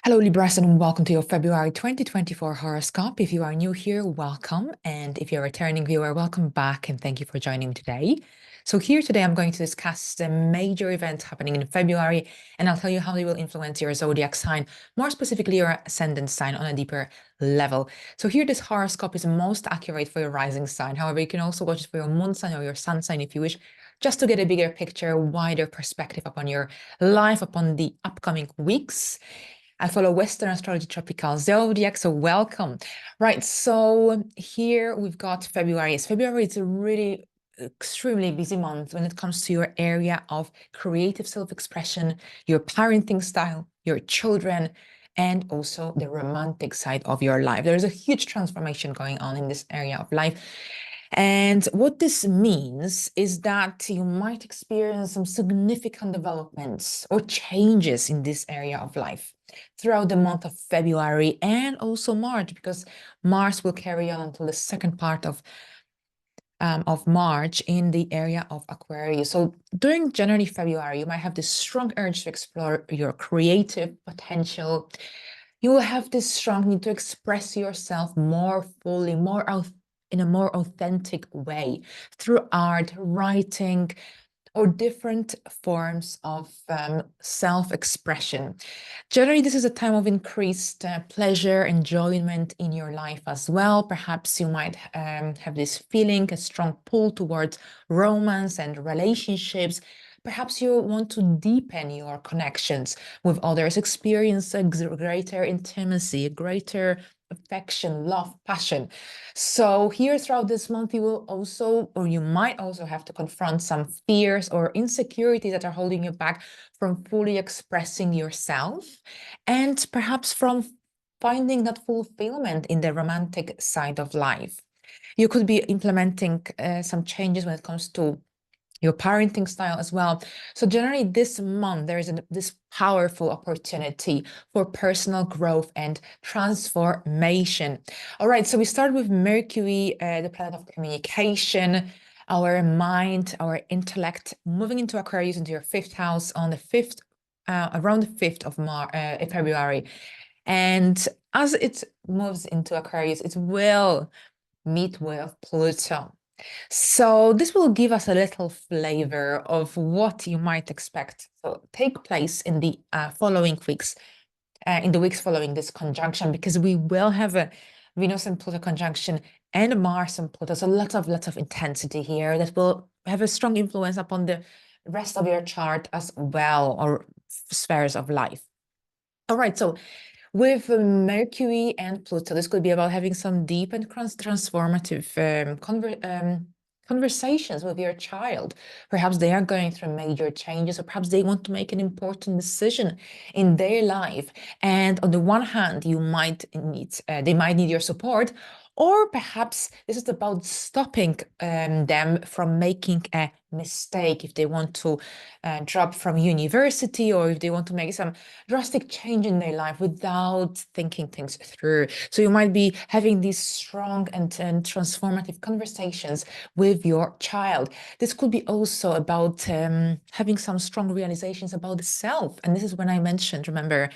Hello, Libras, and welcome to your February 2024 horoscope. If you are new here, welcome. And if you're a returning viewer, welcome back and thank you for joining me today. So here today, I'm going to discuss the major events happening in February, and I'll tell you how they will influence your zodiac sign, more specifically your ascendant sign on a deeper level. So here, this horoscope is most accurate for your rising sign. However, you can also watch it for your moon sign or your sun sign if you wish, just to get a bigger picture, wider perspective upon your life, upon the upcoming weeks. I follow Western astrology tropical zodiac, so welcome. Right, so here we've got February. February is a really extremely busy month when it comes to your area of creative self-expression, your parenting style, your children, and also the romantic side of your life. There's a huge transformation going on in this area of life. And what this means is that you might experience some significant developments or changes in this area of life throughout the month of February and also March, because Mars will carry on until the second part of March in the area of Aquarius. So during January, February, you might have this strong urge to explore your creative potential. You will have this strong need to express yourself more fully, in a more authentic way through art, writing, or different forms of self-expression. Generally, this is a time of increased pleasure, enjoyment in your life as well. Perhaps you might have this feeling, a strong pull towards romance and relationships. Perhaps you want to deepen your connections with others, experience a greater intimacy, a greater affection, love, passion. So here throughout this month, you will also, or you might also have to confront some fears or insecurities that are holding you back from fully expressing yourself and perhaps from finding that fulfillment in the romantic side of life. You could be implementing some changes when it comes to your parenting style as well. So generally this month, there is this powerful opportunity for personal growth and transformation. All right, so we start with Mercury, the planet of communication, our mind, our intellect, moving into Aquarius, into your fifth house on the 5th, around the 5th of February. And as it moves into Aquarius, it will meet with Pluto. So this will give us a little flavor of what you might expect to take place in the following weeks, in the weeks following this conjunction, because we will have a Venus and Pluto conjunction and Mars and Pluto. So lots of intensity here that will have a strong influence upon the rest of your chart as well, or spheres of life. All right, so with Mercury and Pluto, this could be about having some deep and transformative conversations with your child. Perhaps they are going through major changes, or perhaps they want to make an important decision in their life. And on the one hand, you might need, they might need your support, or perhaps this is about stopping them from making a mistake if they want to drop from university, or if they want to make some drastic change in their life without thinking things through. So you might be having these strong and transformative conversations with your child. This could be also about having some strong realizations about the self. And this is when I mentioned, remember,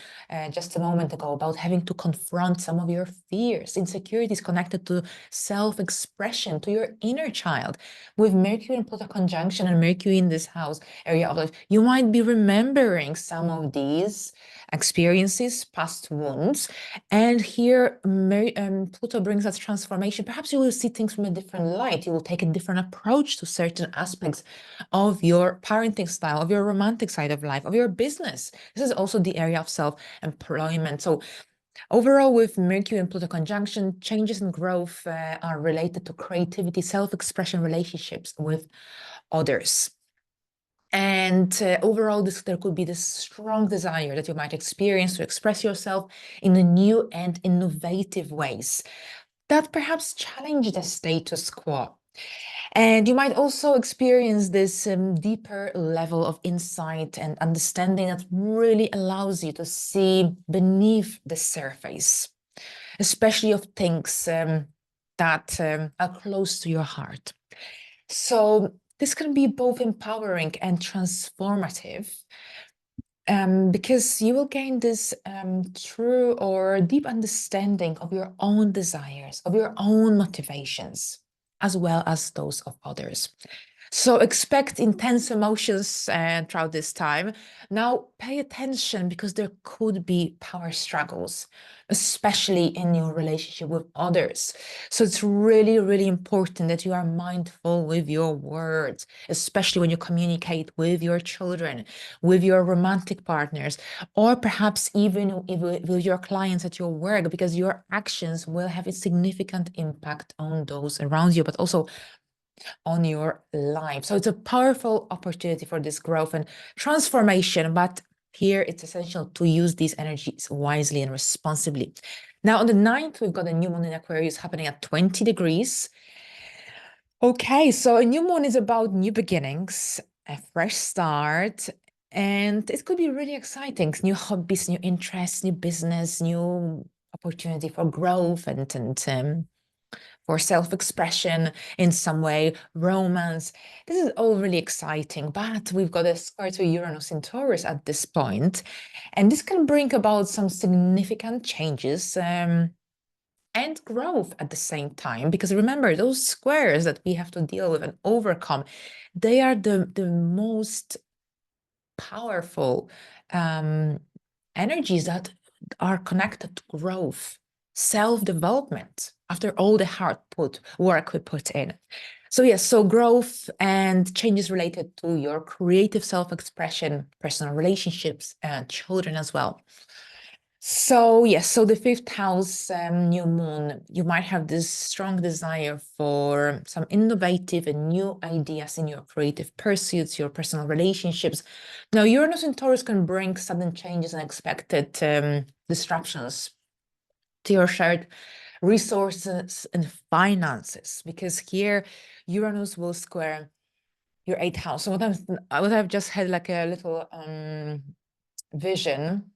just a moment ago, about having to confront some of your fears, insecurities connected to self-expression, to your inner child. With Mercury and Pluto conjunction and Mercury in this house area of life, you might be remembering some of these experiences, past wounds. And here, Pluto brings us transformation. Perhaps you will see things from a different light. You will take a different approach to certain aspects of your parenting style, of your romantic side of life, of your business. This is also the area of self-employment. So overall, with Mercury and Pluto conjunction, changes and growth are related to creativity, self-expression, relationships with others. And overall, there could be this strong desire that you might experience to express yourself in new and innovative ways that perhaps challenge the status quo. And you might also experience this deeper level of insight and understanding that really allows you to see beneath the surface, especially of things that are close to your heart. So this can be both empowering and transformative. Because you will gain this true or deep understanding of your own desires, of your own motivations, as well as those of others. So expect intense emotions throughout this time. Now, pay attention because there could be power struggles, especially in your relationship with others. So it's really, really important that you are mindful with your words, especially when you communicate with your children, with your romantic partners, or perhaps even with your clients at your work, because your actions will have a significant impact on those around you, but also on your life. So it's a powerful opportunity for this growth and transformation, but here it's essential to use these energies wisely and responsibly. Now, on the 9th, we've got a new moon in Aquarius happening at 20 degrees. Okay, so a new moon is about new beginnings, a fresh start, and it could be really exciting. New hobbies, new interests, new business, new opportunity for growth and for self-expression in some way, romance. This is all really exciting, but we've got a square to Uranus in Taurus at this point, and this can bring about some significant changes and growth at the same time. Because remember, those squares that we have to deal with and overcome, they are the most powerful energies that are connected to growth, self-development, after all the hard work we put in. So yes, so growth and changes related to your creative self-expression, personal relationships, and children as well. So yes, so the 5th house new moon, you might have this strong desire for some innovative and new ideas in your creative pursuits, your personal relationships. Now, Uranus in Taurus can bring sudden changes and unexpected disruptions to your shared resources and finances, because here Uranus will square your 8th house. So what I've just had like a little vision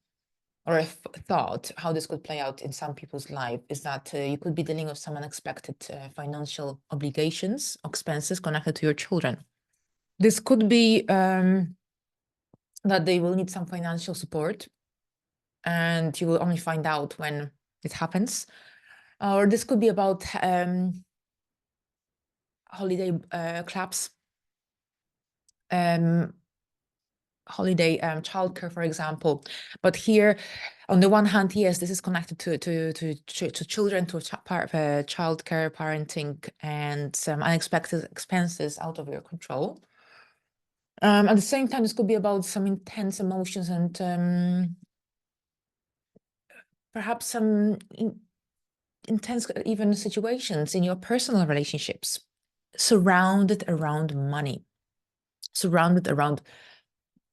or a thought how this could play out in some people's life is that you could be dealing with some unexpected financial obligations, expenses connected to your children. This could be that they will need some financial support and you will only find out when it happens. Or this could be about holiday clubs, holiday childcare, for example. But here, on the one hand, yes, this is connected to children, to childcare, parenting, and some unexpected expenses out of your control. At the same time, this could be about some intense emotions and perhaps some intense even situations in your personal relationships, surrounded around money, surrounded around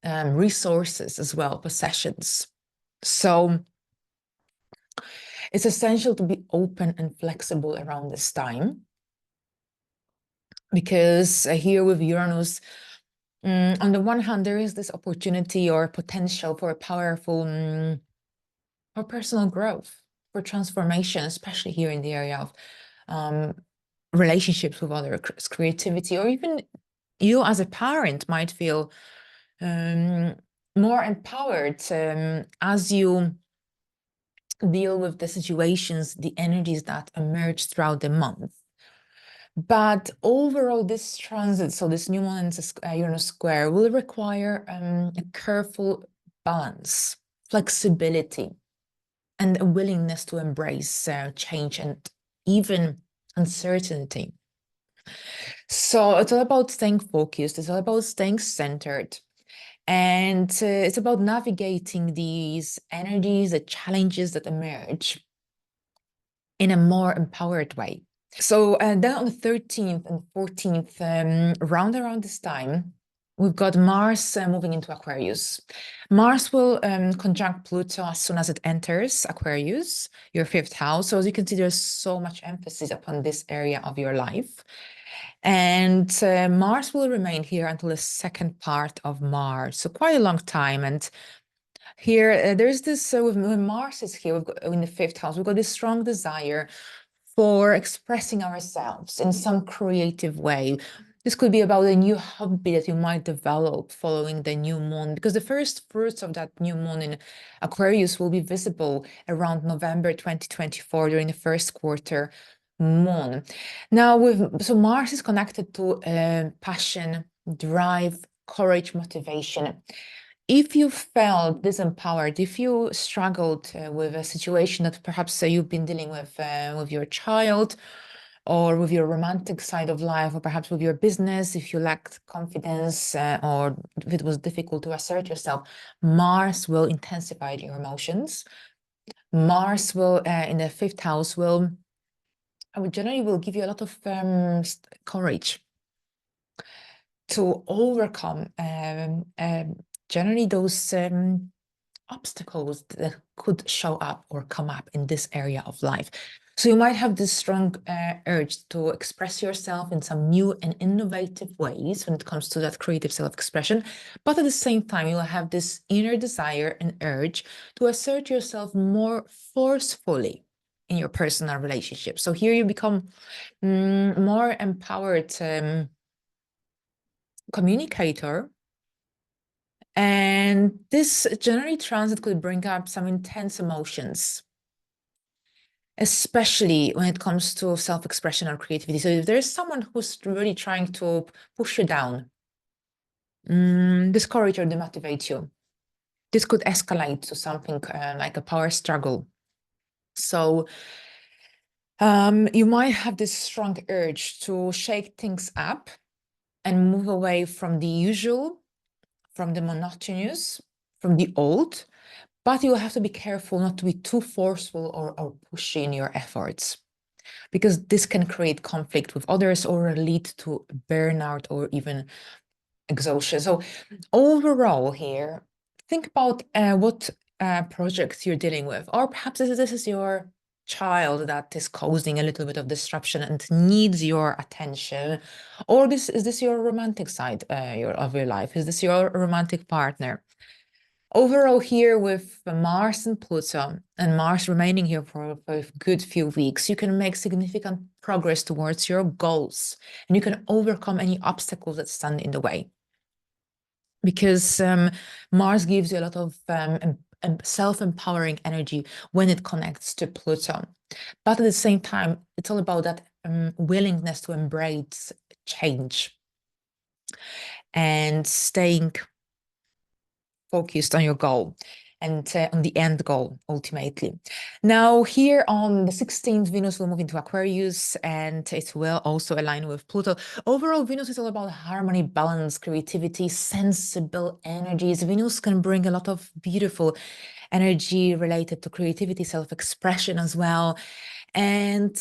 resources as well, possessions. So it's essential to be open and flexible around this time, because here with Uranus, on the one hand, there is this opportunity or potential for a powerful for personal growth, for transformation, especially here in the area of relationships with others, creativity, or even you as a parent might feel more empowered as you deal with the situations, the energies that emerge throughout the month. But overall, this transit, so this new moon in Uranus square, will require a careful balance, flexibility, and a willingness to embrace change and even uncertainty. So it's all about staying focused, it's all about staying centered. And it's about navigating these energies, the challenges that emerge in a more empowered way. So then on the 13th and 14th, around this time, we've got Mars moving into Aquarius. Mars will conjunct Pluto as soon as it enters Aquarius, your 5th house. So as you can see, there's so much emphasis upon this area of your life. And Mars will remain here until the second part of March, so quite a long time. And here, there's this, when Mars is here, we've got, in the 5th house, we've got this strong desire for expressing ourselves in some creative way. This could be about a new hobby that you might develop following the new moon, because the first fruits of that new moon in Aquarius will be visible around November 2024 during the first quarter moon. Now, so Mars is connected to passion, drive, courage, motivation. If you felt disempowered, if you struggled with a situation that perhaps you've been dealing with your child, or with your romantic side of life, or perhaps with your business, if you lacked confidence or if it was difficult to assert yourself, Mars will intensify your emotions. Mars will, in the fifth house, will generally will give you a lot of courage to overcome generally those obstacles that could show up or come up in this area of life. So you might have this strong urge to express yourself in some new and innovative ways when it comes to that creative self-expression, but at the same time, you'll have this inner desire and urge to assert yourself more forcefully in your personal relationship. So here you become more empowered communicator. And this January transit could bring up some intense emotions, especially when it comes to self-expression or creativity. So if there's someone who's really trying to push you down, discourage or demotivate you, this could escalate to something like a power struggle. So you might have this strong urge to shake things up and move away from the usual, from the monotonous, from the old, but you have to be careful not to be too forceful or pushy in your efforts, because this can create conflict with others or lead to burnout or even exhaustion. So overall here, think about what projects you're dealing with, or perhaps this is your child that is causing a little bit of disruption and needs your attention, or is this your romantic side of your life? Is this your romantic partner? Overall here with Mars and Pluto, and Mars remaining here for a good few weeks, you can make significant progress towards your goals, and you can overcome any obstacles that stand in the way. Because Mars gives you a lot of self-empowering energy when it connects to Pluto. But at the same time, it's all about that willingness to embrace change and staying focused on your goal and on the end goal, ultimately. Now, here on the 16th, Venus will move into Aquarius, and it will also align with Pluto. Overall, Venus is all about harmony, balance, creativity, sensible energies. Venus can bring a lot of beautiful energy related to creativity, self-expression as well. And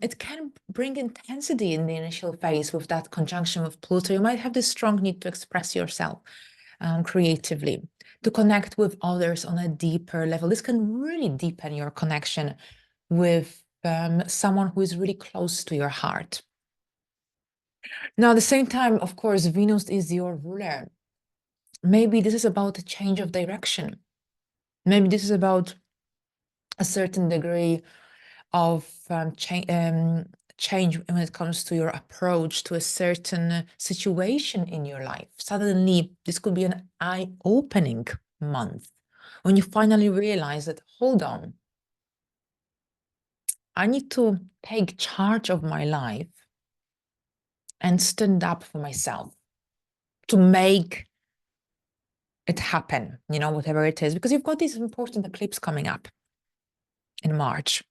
it can bring intensity in the initial phase with that conjunction with Pluto. You might have this strong need to express yourself creatively, to connect with others on a deeper level. This can really deepen your connection with someone who is really close to your heart. Now, at the same time, of course, Venus is your ruler. Maybe this is about a change of direction. Maybe this is about a certain degree of change when it comes to your approach to a certain situation in your life. Suddenly, this could be an eye-opening month when you finally realize that, hold on, I need to take charge of my life and stand up for myself to make it happen, you know, whatever it is, because you've got this important eclipse coming up in March.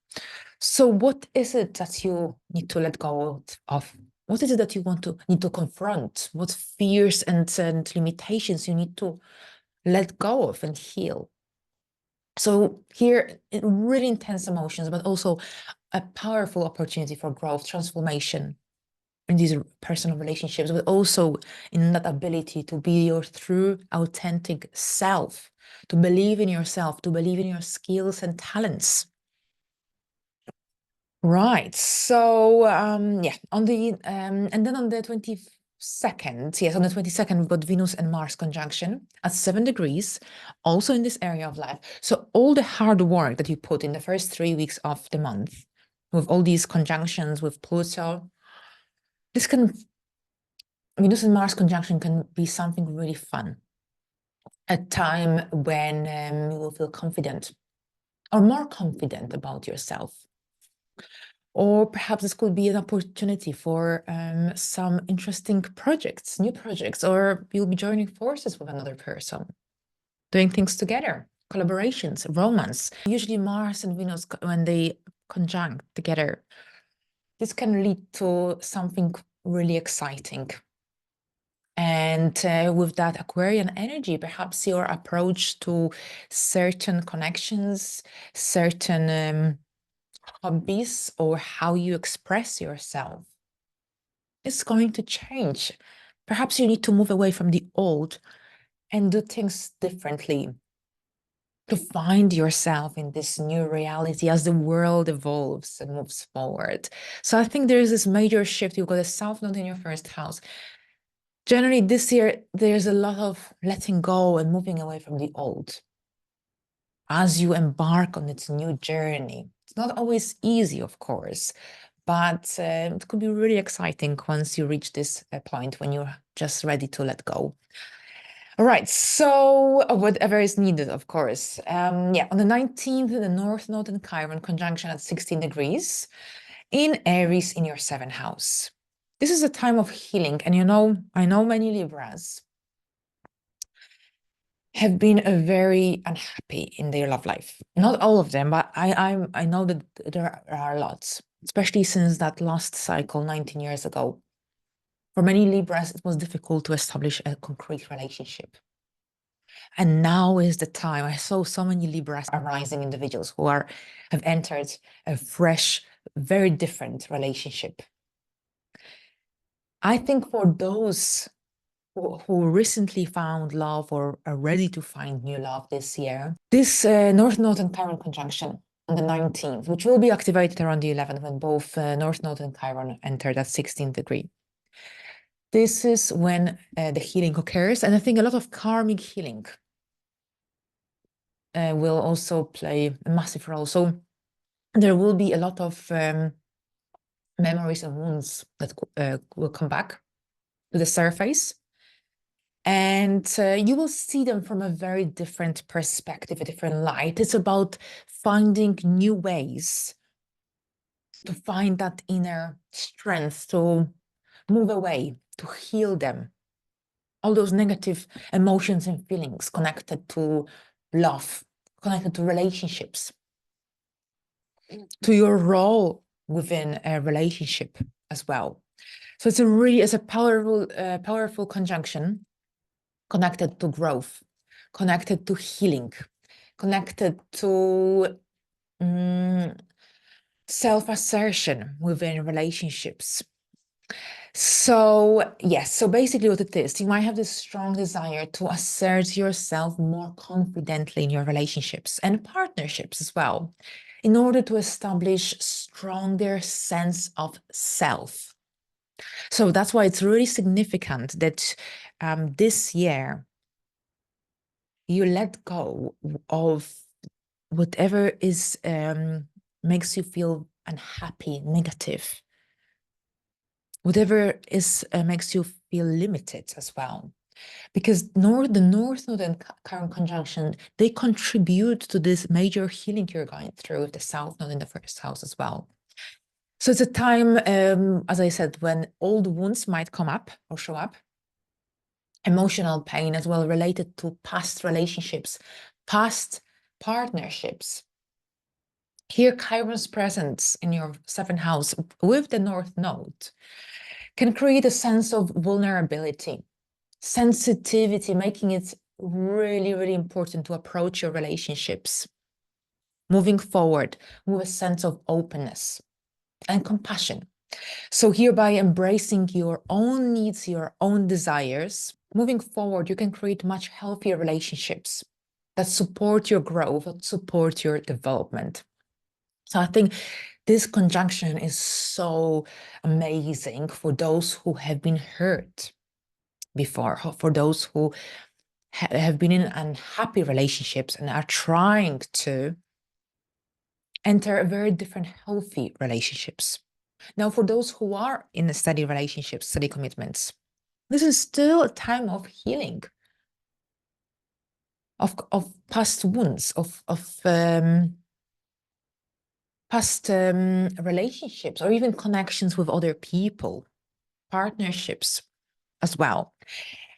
So what is it that you need to let go of? What is it that you need to confront? What fears and limitations you need to let go of and heal? So here, really intense emotions, but also a powerful opportunity for growth, transformation in these personal relationships, but also in that ability to be your true, authentic self, to believe in yourself, to believe in your skills and talents. Right. So yeah, on the and then on the 22nd, yes, on the 22nd, we've got Venus and Mars conjunction at 7 degrees, also in this area of life. So all the hard work that you put in the first 3 weeks of the month, with all these conjunctions with Pluto, this can Venus and Mars conjunction can be something really fun. A time when you will feel confident or more confident about yourself. Or perhaps this could be an opportunity for some interesting projects, new projects, or you'll be joining forces with another person, doing things together, collaborations, romance. Usually Mars and Venus, when they conjunct together, this can lead to something really exciting. And with that Aquarian energy, perhaps your approach to certain connections, certain hobbies, or how you express yourself is going to change. Perhaps you need to move away from the old and do things differently to find yourself in this new reality as the world evolves and moves forward. So I think there is this major shift. You've got a South Node in your first house. Generally, this year, there's a lot of letting go and moving away from the old as you embark on its new journey. It's not always easy, of course, but it could be really exciting once you reach this point when you're just ready to let go. All right, so whatever is needed, of course. Yeah, on the 19th, the North Node and Chiron conjunction at 16 degrees in Aries in your 7th house. This is a time of healing, and I know many Libras have been very unhappy in their love life. Not all of them, but I know that there are lots, especially since that last cycle 19 years ago. For many Libras, it was difficult to establish a concrete relationship. And now is the time. I saw so many Libras arising individuals who have entered a fresh, very different relationship. I think for those who recently found love or are ready to find new love this year, this North Node and Chiron conjunction on the 19th, which will be activated around the 11th when both North Node and Chiron enter that 16th degree. This is when the healing occurs, and I think a lot of karmic healing will also play a massive role. So there will be a lot of memories and wounds that will come back to the surface. And you will see them from a very different perspective, a different light. It's about finding new ways to find that inner strength, to move away, to heal them. All those negative emotions and feelings connected to love, connected to relationships, to your role within a relationship as well. So it's a powerful conjunction connected to growth, connected to healing, connected to self-assertion within relationships. So yes, so basically what it is, you might have this strong desire to assert yourself more confidently in your relationships and partnerships as well, in order to establish stronger sense of self. So that's why it's really significant that this year you let go of whatever is makes you feel unhappy, negative, whatever is makes you feel limited as well. Because the North Node and Chiron conjunction, they contribute to this major healing you're going through with the South Node in the first house as well. So it's a time, as I said, when old wounds might come up or show up, emotional pain as well related to past relationships, past partnerships. Here, Chiron's presence in your 7th house with the North Node can create a sense of vulnerability, sensitivity, making it really, really important to approach your relationships moving forward with a sense of openness and compassion. So hereby embracing your own needs, your own desires, moving forward, you can create much healthier relationships that support your growth, that support your development. So I think this conjunction is so amazing for those who have been hurt before, for those who have been in unhappy relationships and are trying to enter a very different healthy relationships. Now, for those who are in steady relationships, steady commitments, This is still a time of healing, of past wounds, of past relationships, or even connections with other people, partnerships as well.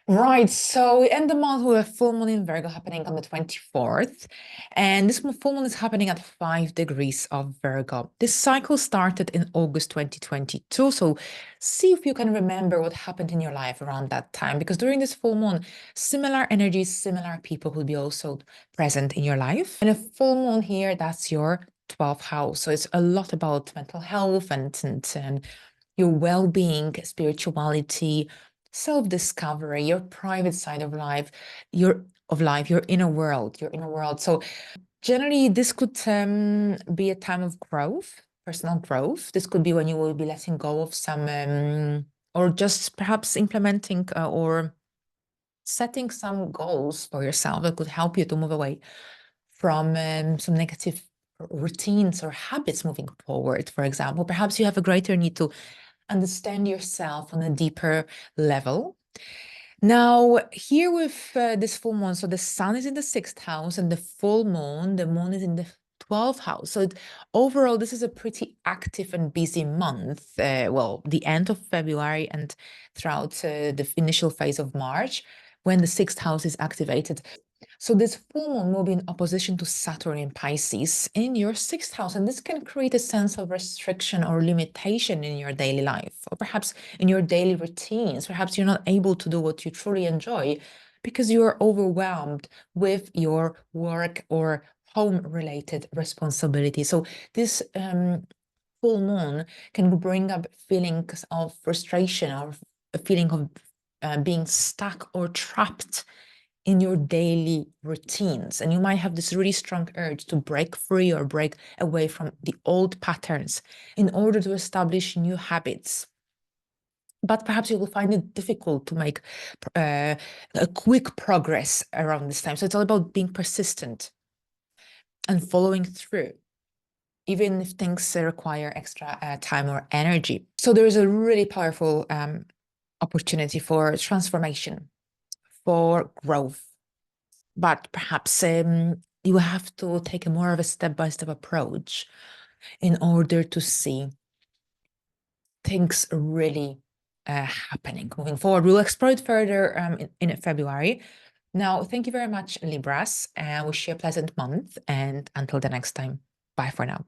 Right, so we end the month with a full moon in Virgo happening on the 24th. And this full moon is happening at 5 degrees of Virgo. This cycle started in August 2022. So see if you can remember what happened in your life around that time, because during this full moon, similar energies, similar people will be also present in your life. And a full moon here, that's your 12th house. So it's a lot about mental health and your well-being, spirituality, self-discovery, your private side of life, your inner world. So generally, this could be a time of growth, personal growth. This could be when you will be letting go of some, or just perhaps implementing or setting some goals for yourself that could help you to move away from some negative routines or habits moving forward. For example, perhaps you have a greater need to understand yourself on a deeper level. Now, here with this full moon, so the sun is in the 6th house and the moon is in the 12th house. So overall, this is a pretty active and busy month. Well, the end of February and throughout the initial phase of March, when the 6th house is activated. So this full moon will be in opposition to Saturn in Pisces in your 6th house, and this can create a sense of restriction or limitation in your daily life, or perhaps in your daily routines. Perhaps you're not able to do what you truly enjoy because you are overwhelmed with your work or home-related responsibility. So this full moon can bring up feelings of frustration or a feeling of being stuck or trapped in your daily routines. And you might have this really strong urge to break free or break away from the old patterns in order to establish new habits. But perhaps you will find it difficult to make a quick progress around this time. So it's all about being persistent and following through, even if things require extra time or energy. So there is a really powerful opportunity for transformation, for growth. But perhaps you have to take a more of a step-by-step approach in order to see things really happening moving forward. We'll explore it further in February. Now, thank you very much, Libras. Wish you a pleasant month. And until the next time, bye for now.